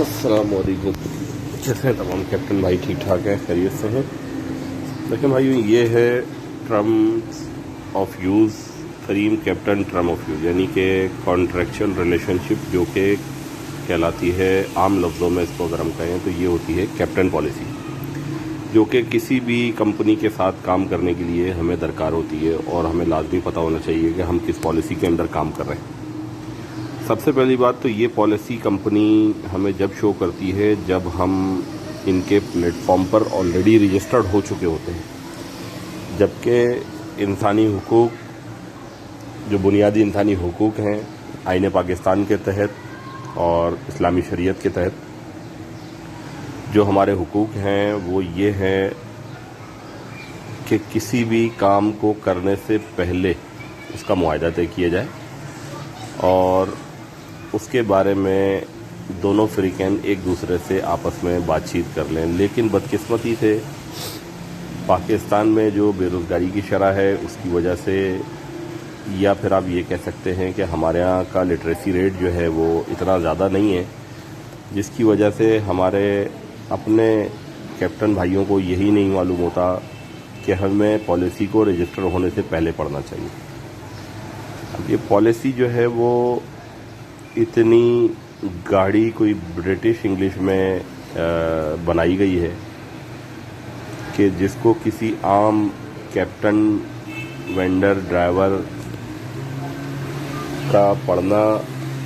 अस्सलाम वालेकुम। कैसे हैं तमाम कैप्टन भाई? ठीक ठाक हैं, खैरियत से हैं? लेकिन भाई ये है टर्म्स ऑफ यूज़, तरीम कैप्टन टर्म ऑफ यूज़, यानी कि कॉन्ट्रैक्चुअल रिलेशनशिप, जो कि कहलाती है आम लफ्ज़ों में इसको अगर हम कहें तो ये होती है कैप्टन पॉलिसी, जो कि किसी भी कंपनी के साथ काम करने के लिए हमें दरकार होती है और हमें लाजमी पता होना चाहिए कि हम किस पॉलिसी के अंदर काम कर रहे हैं। सबसे पहली बात तो ये पॉलिसी कंपनी हमें जब शो करती है जब हम इनके प्लेटफॉर्म पर ऑलरेडी रजिस्टर्ड हो चुके होते हैं, जबकि इंसानी हुकूक, जो बुनियादी इंसानी हुकूक हैं आईन पाकिस्तान के तहत और इस्लामी शरीयत के तहत, जो हमारे हुकूक हैं वो ये है कि किसी भी काम को करने से पहले उसका मुआहदा तय किया जाए और उसके बारे में दोनों फ़रीक़ैन एक दूसरे से आपस में बातचीत कर लें। लेकिन बदकिस्मती से पाकिस्तान में जो बेरोज़गारी की शरह है उसकी वजह से, या फिर आप ये कह सकते हैं कि हमारे यहाँ का लिटरेसी रेट जो है वो इतना ज़्यादा नहीं है, जिसकी वजह से हमारे अपने कैप्टन भाइयों को यही नहीं मालूम होता कि हमें पॉलिसी को रजिस्टर होने से पहले पढ़ना चाहिए। अब ये पॉलिसी जो है वो इतनी गाढ़ी, कोई ब्रिटिश इंग्लिश में बनाई गई है कि जिसको किसी आम कैप्टन, वेंडर, ड्राइवर का पढ़ना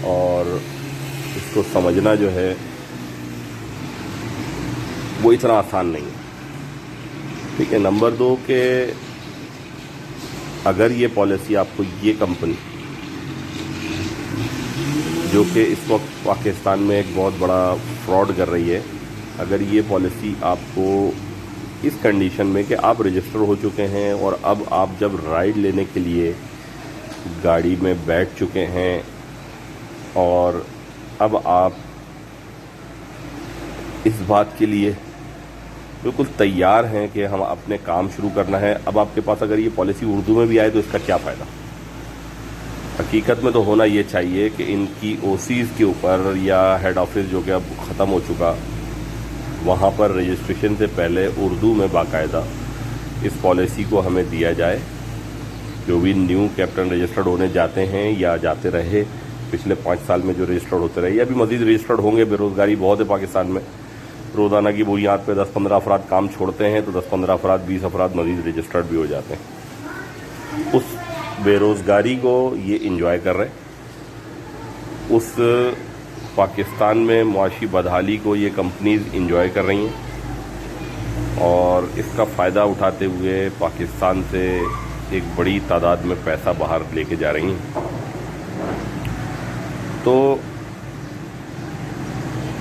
और इसको समझना जो है वो इतना आसान नहीं है। ठीक है। नंबर 2 के अगर ये पॉलिसी आपको, ये कंपनी जो कि इस वक्त पाकिस्तान में एक बहुत बड़ा फ्रॉड कर रही है, अगर ये पॉलिसी आपको इस कंडीशन में कि आप रजिस्टर हो चुके हैं और अब आप जब राइड लेने के लिए गाड़ी में बैठ चुके हैं और अब आप इस बात के लिए बिल्कुल तैयार हैं कि हम अपने काम शुरू करना है, अब आपके पास अगर ये पॉलिसी उर्दू में भी आए तो इसका क्या फ़ायदा? हकीकत में तो होना ये चाहिए कि इनकी ओसीज़ के ऊपर या हेड ऑफिस जो कि अब ख़त्म हो चुका, वहाँ पर रजिस्ट्रेशन से पहले उर्दू में बाकायदा इस पॉलिसी को हमें दिया जाए। जो भी न्यू कैप्टन रजिस्टर्ड होने जाते हैं या जाते रहे पिछले 5 साल में, जो रजिस्टर्ड होते रहे या भी मज़ीद रजिस्टर्ड होंगे, बेरोज़गारी बहुत है पाकिस्तान में, रोज़ाना की बुनियाद पे 10-15 अफराद काम छोड़ते हैं तो 10-15 अफराद, 20 अफराद मज़ीद रजिस्टर्ड भी हो जाते हैं। उस बेरोज़गारी को ये इंजॉय कर रहे हैं, उस पाकिस्तान में मुआशी बदहाली को ये कंपनीज इंजॉय कर रही हैं और इसका फ़ायदा उठाते हुए पाकिस्तान से एक बड़ी तादाद में पैसा बाहर लेके जा रही हैं। तो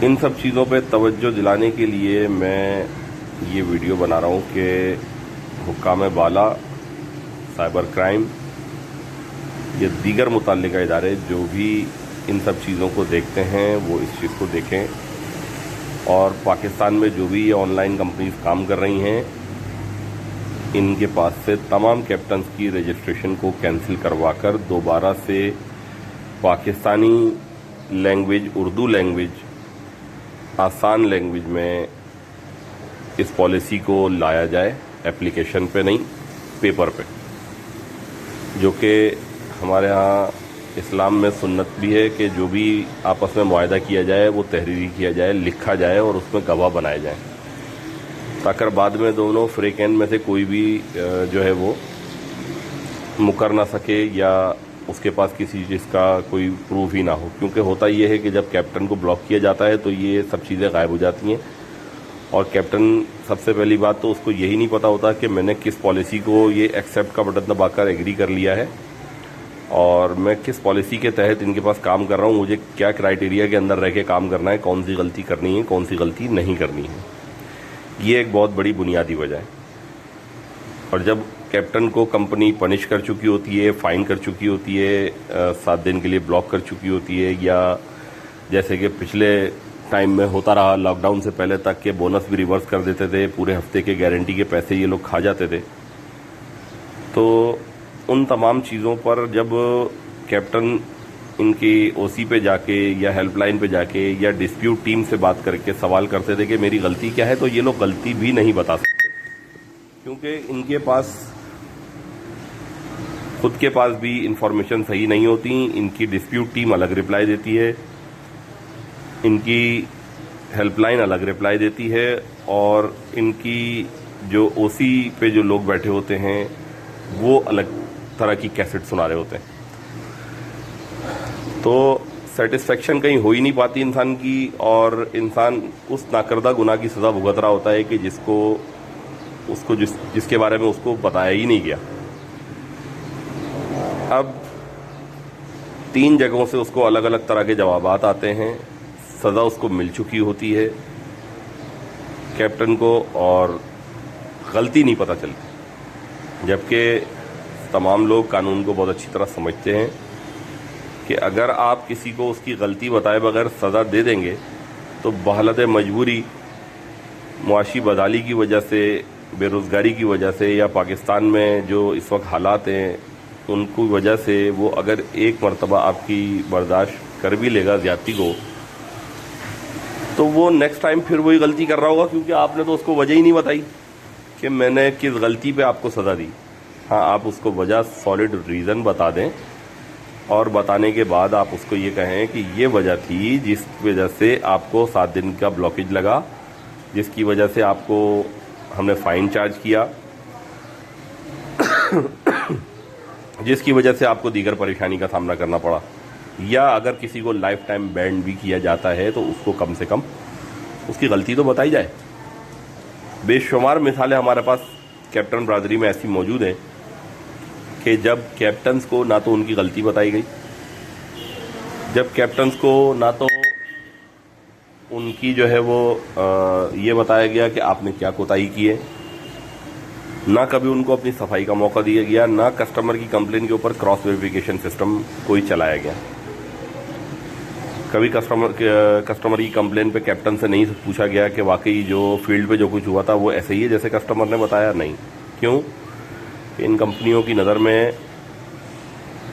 इन सब चीज़ों पे तवज्जो दिलाने के लिए मैं ये वीडियो बना रहा हूँ कि हुक्काम बाला, साइबर क्राइम या दीगर मुतल्लिका इदारे जो भी इन सब चीज़ों को देखते हैं वो इस चीज़ को देखें और पाकिस्तान में जो भी ये ऑनलाइन कंपनीज काम कर रही हैं, इनके पास से तमाम कैप्टन्स की रजिस्ट्रेशन को कैंसिल करवाकर दोबारा से पाकिस्तानी लैंग्वेज, उर्दू लैंग्वेज, आसान लैंग्वेज में इस पॉलिसी को लाया जाए, एप्लीकेशन पे नहीं, पेपर पे, जो कि हमारे यहाँ इस्लाम में सुन्नत भी है कि जो भी आपस में मुआहदा किया जाए वो तहरीरी किया जाए, लिखा जाए और उसमें गवाह बनाए जाए, ताकि बाद में दोनों फ़रीक़ैन में से कोई भी जो है वो मुकर ना सके या उसके पास किसी चीज़ का कोई प्रूफ ही ना हो। क्योंकि होता ये है कि जब कैप्टन को ब्लॉक किया जाता है तो ये सब चीज़ें गायब हो जाती हैं और कैप्टन, सबसे पहली बात तो उसको यही नहीं पता होता कि मैंने किस पॉलिसी को ये एक्सेप्ट का बटन दबाकर एग्री कर लिया है और मैं किस पॉलिसी के तहत इनके पास काम कर रहा हूँ, मुझे क्या क्राइटेरिया के अंदर रह के काम करना है, कौन सी गलती करनी है, कौन सी गलती नहीं करनी है। ये एक बहुत बड़ी बुनियादी वजह है। और जब कैप्टन को कंपनी पनिश कर चुकी होती है, फ़ाइन कर चुकी होती है, 7 दिन के लिए ब्लॉक कर चुकी होती है, या जैसे कि पिछले टाइम में होता रहा लॉकडाउन से पहले तक के बोनस भी रिवर्स कर देते थे, पूरे हफ्ते के गारंटी के पैसे ये लोग खा जाते थे, तो उन तमाम चीज़ों पर जब कैप्टन इनकी ओसी पे जाके या हेल्पलाइन पे जाके या डिस्प्यूट टीम से बात करके सवाल करते थे कि मेरी गलती क्या है, तो ये लोग गलती भी नहीं बता सकते, क्योंकि इनके पास खुद के पास भी इंफॉर्मेशन सही नहीं होती। इनकी डिस्प्यूट टीम अलग रिप्लाई देती है, इनकी हेल्पलाइन अलग रिप्लाई देती है, और इनकी जो ओसी पे जो लोग बैठे होते हैं वो अलग तरह की कैसेट सुना रहे होते हैं। तो सेटिस्फेक्शन कहीं हो ही नहीं पाती इंसान की, और इंसान उस नाकर्दा गुनाह की सज़ा भुगत रहा होता है कि जिसके बारे में उसको बताया ही नहीं गया। अब 3 जगहों से उसको अलग अलग तरह के जवाबात आते हैं, सज़ा उसको मिल चुकी होती है कैप्टन को, और गलती नहीं पता चलती। जबकि तमाम लोग कानून को बहुत अच्छी तरह समझते हैं कि अगर आप किसी को उसकी गलती बताए बगैर सज़ा दे देंगे तो बहालत मजबूरी, मुआशी बदहाली की वजह से, बेरोज़गारी की वजह से, या पाकिस्तान में जो इस वक्त हालात हैं उनकी वजह से वो अगर एक मरतबा आपकी बर्दाश्त कर भी लेगा ज़्यादती को, तो वो नेक्स्ट टाइम फिर वही गलती कर रहा होगा, क्योंकि आपने तो उसको वजह ही नहीं बताई कि मैंने किस गलती पे आपको सज़ा दी। हाँ, आप उसको वजह सॉलिड रीज़न बता दें, और बताने के बाद आप उसको ये कहें कि ये वजह थी जिस वजह से आपको 7 दिन का ब्लॉकेज लगा, जिसकी वजह से आपको हमने फ़ाइन चार्ज किया, जिसकी वजह से आपको दीगर परेशानी का सामना करना पड़ा, या अगर किसी को लाइफ टाइम बैन भी किया जाता है तो उसको कम से कम उसकी गलती तो बताई जाए। बेशुमार मिसालें हमारे पास कैप्टन बरादरी में ऐसी मौजूद हैं कि जब कैप्टन्स को ना तो उनकी गलती बताई गई, जब कैप्टन्स को ना तो उनकी जो है वो ये बताया गया कि आपने क्या कोताही की है, ना कभी उनको अपनी सफाई का मौका दिया गया, ना कस्टमर की कंप्लेन के ऊपर क्रॉस वेरिफिकेशन सिस्टम कोई चलाया गया। कभी कस्टमर की कंप्लेन पे कैप्टन से नहीं पूछा गया कि वाकई जो फील्ड पे जो कुछ हुआ था वो ऐसे ही है जैसे कस्टमर ने बताया। नहीं, क्यों? इन कंपनियों की नज़र में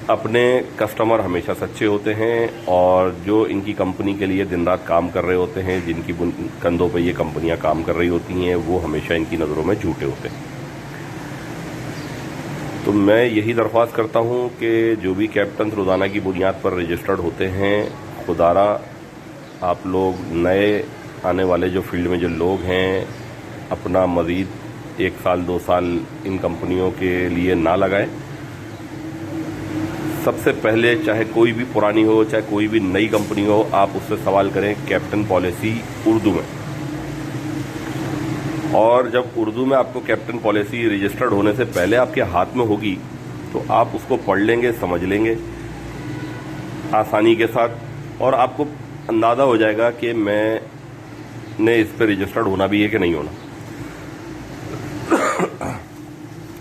अपने कस्टमर हमेशा सच्चे होते हैं, और जो इनकी कंपनी के लिए दिन रात काम कर रहे होते हैं, जिनकी कंधों पे ये कंपनियां काम कर रही होती हैं, वो हमेशा इनकी नज़रों में झूठे होते हैं। तो मैं यही दरख्वास्त करता हूं कि जो भी कैप्टन रोज़ाना की बुनियाद पर रजिस्टर्ड होते हैं, खुदारा आप लोग नए आने वाले जो फील्ड में जो लोग हैं अपना मज़ीद 1 साल 2 साल इन कंपनियों के लिए ना लगाएं। सबसे पहले चाहे कोई भी पुरानी हो, चाहे कोई भी नई कंपनी हो, आप उससे सवाल करें कैप्टन पॉलिसी उर्दू में, और जब उर्दू में आपको कैप्टन पॉलिसी रजिस्टर्ड होने से पहले आपके हाथ में होगी तो आप उसको पढ़ लेंगे, समझ लेंगे आसानी के साथ, और आपको अंदाज़ा हो जाएगा कि मैंने इस पर रजिस्टर्ड होना भी है कि नहीं होना।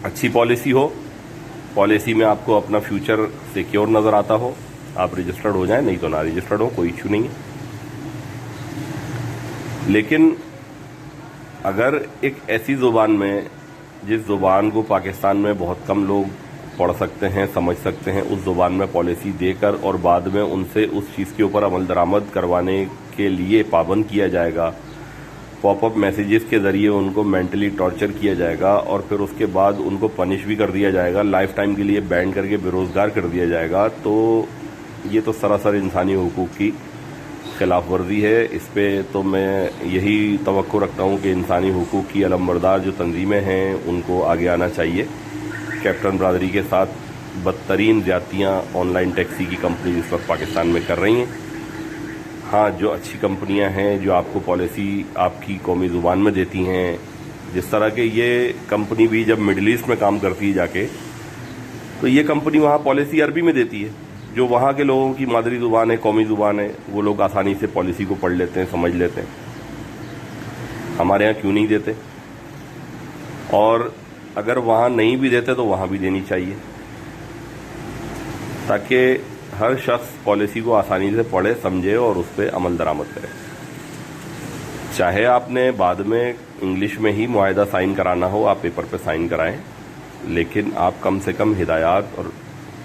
अच्छी पॉलिसी हो, पॉलिसी में आपको अपना फ्यूचर सिक्योर नज़र आता हो, आप रजिस्टर्ड हो जाएं, नहीं तो ना रजिस्टर्ड हो, कोई इशू नहीं है। लेकिन अगर एक ऐसी ज़ुबान में, जिस ज़ुबान को पाकिस्तान में बहुत कम लोग पढ़ सकते हैं, समझ सकते हैं, उस ज़ुबान में पॉलिसी देकर और बाद में उनसे उस चीज़ के ऊपर अमल दरामद करवाने के लिए पाबंद किया जाएगा, पॉपअप मैसेजेस के ज़रिए उनको मेंटली टॉर्चर किया जाएगा, और फिर उसके बाद उनको पनिश भी कर दिया जाएगा, लाइफ टाइम के लिए बैन करके बेरोज़गार कर दिया जाएगा, तो ये तो सरासर इंसानी हुकूक की खिलाफ वर्जी है। इस पे तो मैं यही तवक्को रखता हूँ कि इंसानी हुकूक की अलमबरदार जो तंजीमें हैं उनको आगे आना चाहिए। कैप्टन बरादरी के साथ बदतरीन ज़्यादतियाँ ऑनलाइन टैक्सी की कंपनी इस वक्त पाकिस्तान में कर रही हैं। हाँ, जो अच्छी कंपनियां हैं जो आपको पॉलिसी आपकी कौमी ज़ुबान में देती हैं, जिस तरह के ये कंपनी भी जब मिडिल ईस्ट में काम करती है जाके, तो ये कंपनी वहाँ पॉलिसी अरबी में देती है, जो वहाँ के लोगों की मादरी ज़ुबान है, कौमी ज़ुबान है, वो लोग आसानी से पॉलिसी को पढ़ लेते हैं, समझ लेते हैं। हमारे यहाँ क्यों नहीं देते? और अगर वहाँ नहीं भी देते तो वहाँ भी देनी चाहिए, ताकि हर शख्स पॉलिसी को आसानी से पढ़े, समझे और उस पर अमल दरामद करे। चाहे आपने बाद में इंग्लिश में ही मुआहदा साइन कराना हो, आप पेपर पे साइन कराएं, लेकिन आप कम से कम हिदायत और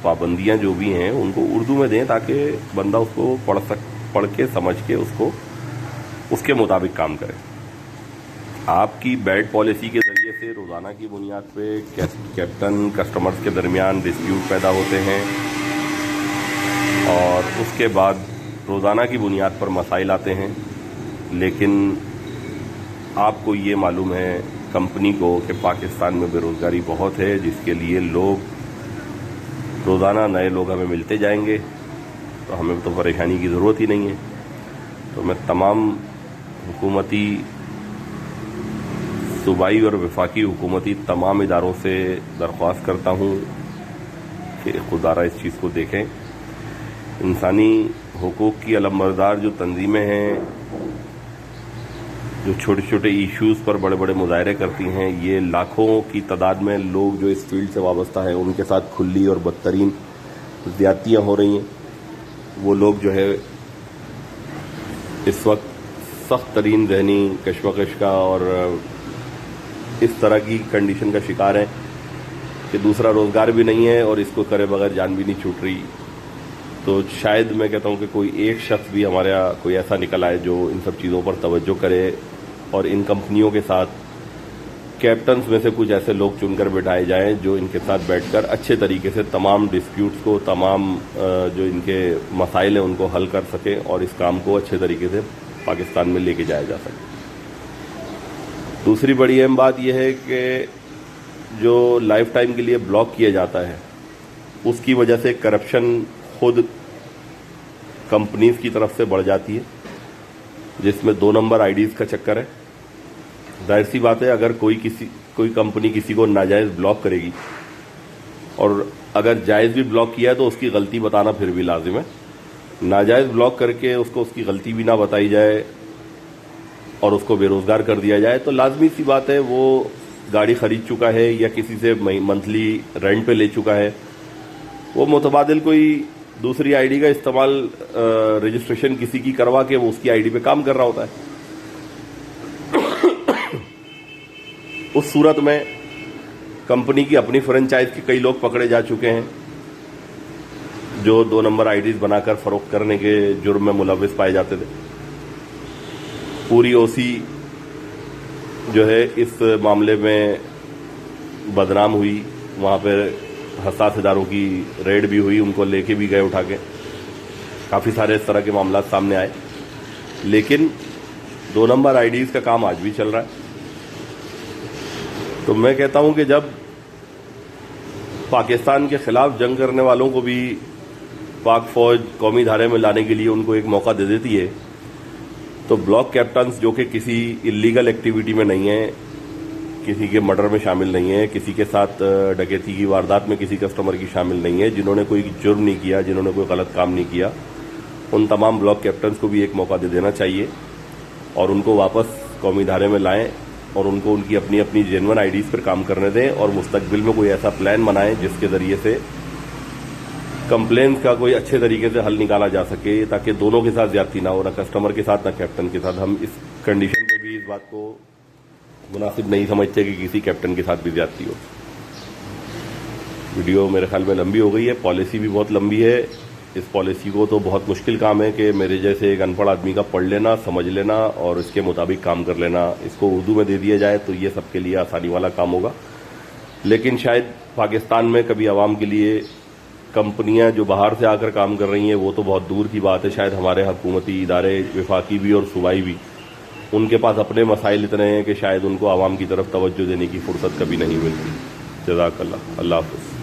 پابندیاں جو بھی ہیں ان کو اردو میں دیں تاکہ بندہ اس کو پڑھ کے سمجھ کے اس کے مطابق کام کرے. آپ کی بیڈ پالیسی کے ذریعے سے روزانہ کی بنیاد پہ کیپٹن کسٹمرز کے درمیان ڈسپیوٹ پیدا ہوتے ہیں اور اس کے بعد روزانہ کی بنیاد پر مسائل آتے ہیں. لیکن آپ کو یہ معلوم ہے کمپنی کو کہ پاکستان میں بے روزگاری بہت ہے، جس کے لیے روزانہ نئے لوگ ہمیں ملتے جائیں گے، تو ہمیں تو پریشانی کی ضرورت ہی نہیں ہے. تو میں تمام حکومتی، صوبائی اور وفاقی حکومتی تمام اداروں سے درخواست کرتا ہوں کہ خوددارہ اس چیز کو دیکھیں. انسانی حقوق کی علمبردار جو تنظیمیں ہیں، جو چھوٹے چھوٹے ایشوز پر بڑے بڑے مظاہرے کرتی ہیں، یہ لاکھوں کی تعداد میں لوگ جو اس فیلڈ سے وابستہ ہیں ان کے ساتھ کھلی اور بدترین زیادتیاں ہو رہی ہیں. وہ لوگ جو ہے اس وقت سخت ترین ذہنی کشمکش کا اور اس طرح کی کنڈیشن کا شکار ہیں کہ دوسرا روزگار بھی نہیں ہے اور اس کو کرے بغیر جان بھی نہیں چھوٹ رہی. تو شاید میں کہتا ہوں کہ کوئی ایک شخص بھی ہمارے یہاں کوئی ایسا نکل آئے جو ان سب چیزوں پر توجہ کرے اور ان کمپنیوں کے ساتھ کیپٹنز میں سے کچھ ایسے لوگ چن کر بٹھائے جائیں جو ان کے ساتھ بیٹھ کر اچھے طریقے سے تمام ڈسپیوٹس کو، تمام جو ان کے مسائل ہیں ان کو حل کر سکیں اور اس کام کو اچھے طریقے سے پاکستان میں لے کے جایا جا سکے. دوسری بڑی اہم بات یہ ہے کہ جو لائف ٹائم کے لیے بلاک کیا جاتا ہے اس کی وجہ سے کرپشن خود کمپنیز کی طرف سے بڑھ جاتی ہے، جس میں 2 نمبر آئی ڈیز کا چکر ہے. ظاہر سی بات ہے اگر کوئی کمپنی کسی کو ناجائز بلاک کرے گی، اور اگر جائز بھی بلاک کیا ہے تو اس کی غلطی بتانا پھر بھی لازم ہے. ناجائز بلاک کر کے اس کو اس کی غلطی بھی نہ بتائی جائے اور اس کو بے روزگار کر دیا جائے تو لازمی سی بات ہے وہ گاڑی خرید چکا ہے یا کسی سے منتھلی رینٹ پہ لے چکا ہے، وہ متبادل کوئی دوسری آئی ڈی کا استعمال رجسٹریشن کسی کی کروا کے وہ اس کی آئی ڈی پہ کام کر رہا ہوتا ہے. اس صورت میں کمپنی کی اپنی فرنچائز کے کئی لوگ پکڑے جا چکے ہیں جو 2 نمبر آئی ڈیز بنا کر فروخت کرنے کے جرم میں ملوث پائے جاتے تھے. پوری او سی جو ہے اس معاملے میں بدنام ہوئی، وہاں پہ حساس اداروں کی ریڈ بھی ہوئی، ان کو لے کے بھی گئے اٹھا کے. کافی سارے اس طرح کے معاملات سامنے آئے، لیکن 2 نمبر آئی ڈیز کا کام آج بھی چل رہا ہے. تو میں کہتا ہوں کہ جب پاکستان کے خلاف جنگ کرنے والوں کو بھی پاک فوج قومی دھارے میں لانے کے لیے ان کو ایک موقع دے دیتی ہے، تو بلاک کیپٹنز جو کہ کسی اللیگل ایکٹیویٹی میں نہیں ہیں، کسی کے مرڈر میں شامل نہیں ہے، کسی کے ساتھ ڈکیتی کی واردات میں کسی کسٹمر کی شامل نہیں ہے، جنہوں نے کوئی جرم نہیں کیا، جنہوں نے کوئی غلط کام نہیں کیا، ان تمام بلاک کیپٹنز کو بھی ایک موقع دے دینا چاہیے اور ان کو واپس قومی دھارے میں لائیں اور ان کو ان کی اپنی جینون آئی ڈیز پر کام کرنے دیں اور مستقبل میں کوئی ایسا پلان بنائیں جس کے ذریعے سے کمپلینس کا کوئی اچھے طریقے سے حل نکالا جا سکے تاکہ دونوں کے ساتھ زیادتی نہ ہو، نہ کسٹمر کے ساتھ نہ کیپٹن کے ساتھ. ہم اس کنڈیشن پہ بھی اس بات کو مناسب نہیں سمجھتے کہ کسی کیپٹن کے ساتھ بھی زیادتی ہو. ویڈیو میرے خیال میں لمبی ہو گئی ہے، پالیسی بھی بہت لمبی ہے. اس پالیسی کو تو بہت مشکل کام ہے کہ میرے جیسے ایک ان پڑھ آدمی کا پڑھ لینا، سمجھ لینا اور اس کے مطابق کام کر لینا. اس کو اردو میں دے دیا جائے تو یہ سب کے لیے آسانی والا کام ہوگا، لیکن شاید پاکستان میں کبھی عوام کے لیے کمپنیاں جو باہر سے آ کر کام کر رہی ہیں وہ تو بہت دور کی بات ہے. شاید ہمارے حکومتی ادارے، وفاقی بھی اور صوبائی بھی، ان کے پاس اپنے مسائل اتنے ہیں کہ شاید ان کو عوام کی طرف توجہ دینے کی فرصت کبھی نہیں ملتی. جزاک اللہ. اللہ حافظ.